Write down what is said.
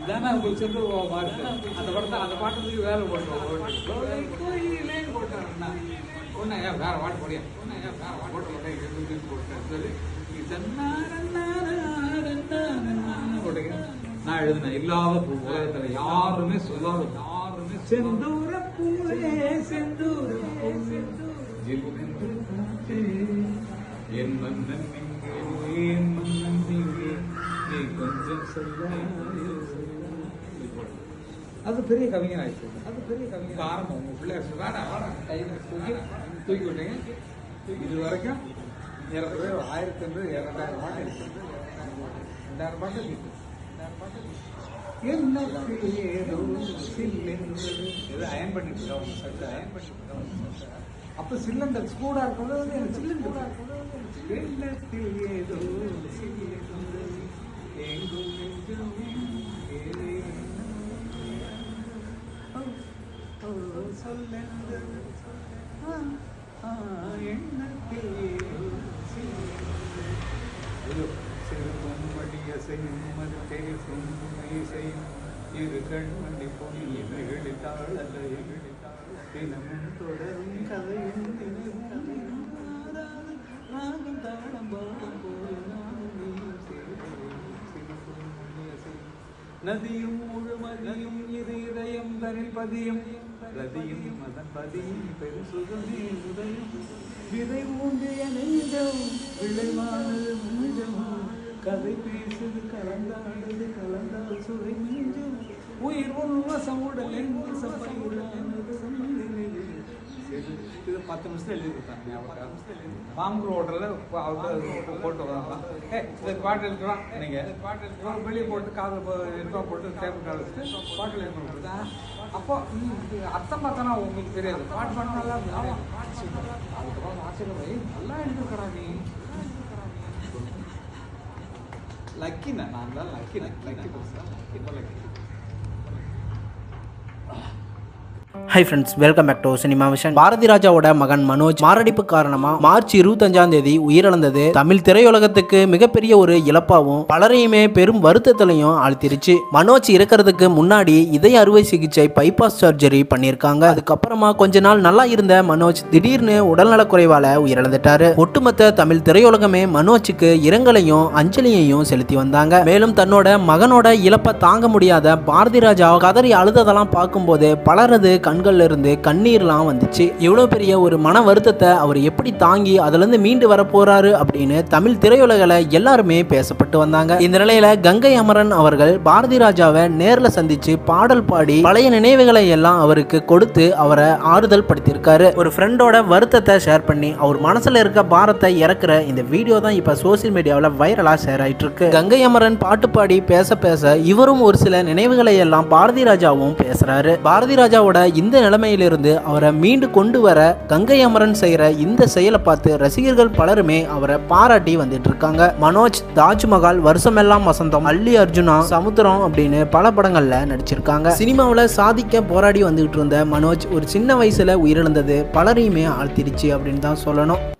இதானே உங்களுக்கு சேர்ந்து பாட்டு அந்த படத்தை அந்த பாட்டுக்கு வேலை போட்டுருவோம் கோயிலேன்னு போட்டாருன்னா ஒன்று ஏன் வேறு பாட்டு போடியா ஒன்று ஏன் வேறு பாட்டு போட்டேன் சொல்லி போட்டுங்க. நான் எழுதினேன் இல்லாத பூ உலகத்துல யாருமே சொல்லாத யாருமே செந்தூர பூவே செந்தூர என் மன்னன் என் மன்னன் நீ கொஞ்சம் சொல்ல அது பெரிய கவிஞர் ஆயிடுச்சு. அது பெரிய கவிஞர் ஆரம்பம் உங்க பிள்ளையார் வாடா வாடா கையில் தூக்கி விட்டீங்க. இது வரைக்கும் ஏறக்குறைய 1000-2000 பாட்டு இருக்கு. 2000 பாட்டு இருக்கு. ஏதோ ஏதோ அயன் பண்ணிட்டு அயன் பண்ணிட்டு அப்ப சிலிண்டர் ஸ்கூடா இருக்கிறது எனக்கு சிலிண்டர் ஏதோ இரு கண்மணி போய் எகிழித்தாள் அல்ல தினமும் தொடரும் கதையும் நதியும் முழுமதியும் இது இதயம் தனில் பதியும் ரதியும் மதன் பதியும் பெரும் சுகமே உதயம் விதை ஊன்றிய நெஞ்சம் விளைவானது நெஞ்சம் கதை பேசுது கலந்தாடுது கலந்தால் சுவை நெஞ்சம் உயிர் உன்வசம் உடல் என் சபையுடானது இது 10 நிமிஷத்துல எழுதி கொடுத்தாங்க. பாம்பு ஓட்டரில் போட்டு வராங்களா இது பாட்டு இருக்கிறோம் நீங்கள் பாட்டு வெளியே போட்டு காதில் எடுப்பா போட்டு டேபிள் கால் வச்சுட்டு பாட்டில் எழுதி கொடுத்தா அப்போ அர்த்தம் பார்த்தோன்னா உங்களுக்கு தெரியாது. பாட்டு பாட்டு நல்லா இருந்தது. அதுக்கப்புறம் ஆச்சரியம் நல்லா எழுதிருக்கடா நீ லக்கிண்ணா நான் தான் lucky lucky. Hi friends, welcome back to Cinema Vision. Bharathi ராஜாவோட மகன் மனோஜ் மாரடைப்பு காரணமா மார்ச் 25ஆம் தேதி உயிரிழந்தது தமிழ் திரையுலகத்துக்கு மிகப்பெரிய ஒரு இழப்பாகவும் பலரையுமே பெரும் வருத்தத்திலையும் ஆழ்த்திருச்சு. மனோஜ் இறக்கிறதுக்கு முன்னாடி இதய அறுவை சிகிச்சை பைபாஸ் சர்ஜரி பண்ணியிருக்காங்க. அதுக்கப்புறமா கொஞ்ச நாள் நல்லா இருந்த மனோஜ் திடீர்னு உடல்நலக்குறைவால உயிரிழந்துட்டாரு. ஒட்டுமொத்த தமிழ் திரையுலகமே மனோஜுக்கு இரங்கலையும் அஞ்சலியையும் செலுத்தி வந்தாங்க. மேலும் தன்னோட மகனோட இழப்பை தாங்க முடியாத பாரதி ராஜா கதறி அழுததெல்லாம் பார்க்கும்போது பலரது கண்கள்ல இருந்து கண்ணீர்லாம் வந்துச்சு. இவ்வளவு பெரிய ஒரு மன வருத்தத்தை அவர் எப்படி தாங்கி அதுல இருந்து மீண்டு வர போறாரு அப்படின்னு தமிழ் திரையுலகில எல்லாருமே பேசப்பட்டு வந்தாங்க. இந்த நிலையில கங்கை அமரன் அவர்கள் பாரதி ராஜாவை நேர்ல சந்திச்சு பாடல் பாடி பழைய நினைவுகளை எல்லாம் அவருக்கு கொடுத்து அவரை ஆறுதல் படுத்தியிருக்காரு. ஒரு ஃப்ரெண்டோட வருத்தத்தை ஷேர் பண்ணி அவர் மனசுல இருக்க பாரத்தை இறக்குற இந்த வீடியோ தான் இப்ப சோசியல் மீடியாவில் வைரலா ஷேர் ஆயிட்டு இருக்கு. கங்கை அமரன் பாட்டு பாடி பேச பேச இவரும் ஒரு சில நினைவுகளை எல்லாம் பாரதி ராஜாவும் பேசுறாரு. பாரதி ராஜாவோட இந்த நிலைமையிலிருந்து அவரை மீண்டு கொண்டு வர கங்கை அமரன் செய்யற இந்த செயலை பார்த்து ரசிகர்கள் பலருமே அவரை பாராட்டி வந்துட்டு இருக்காங்க. மனோஜ் தாஜ்மஹால், வருஷமெல்லாம் வசந்தம், அல்லி அர்ஜுனா, சமுத்திரம் அப்படின்னு பல படங்கள்ல நடிச்சிருக்காங்க. சினிமாவில் சாதிக்க போராடி வந்துகிட்டு இருந்த மனோஜ் ஒரு சின்ன வயசுல உயிரிழந்தது பலரையுமே ஆழ்த்திடுச்சு அப்படின்னு தான் சொல்லணும்.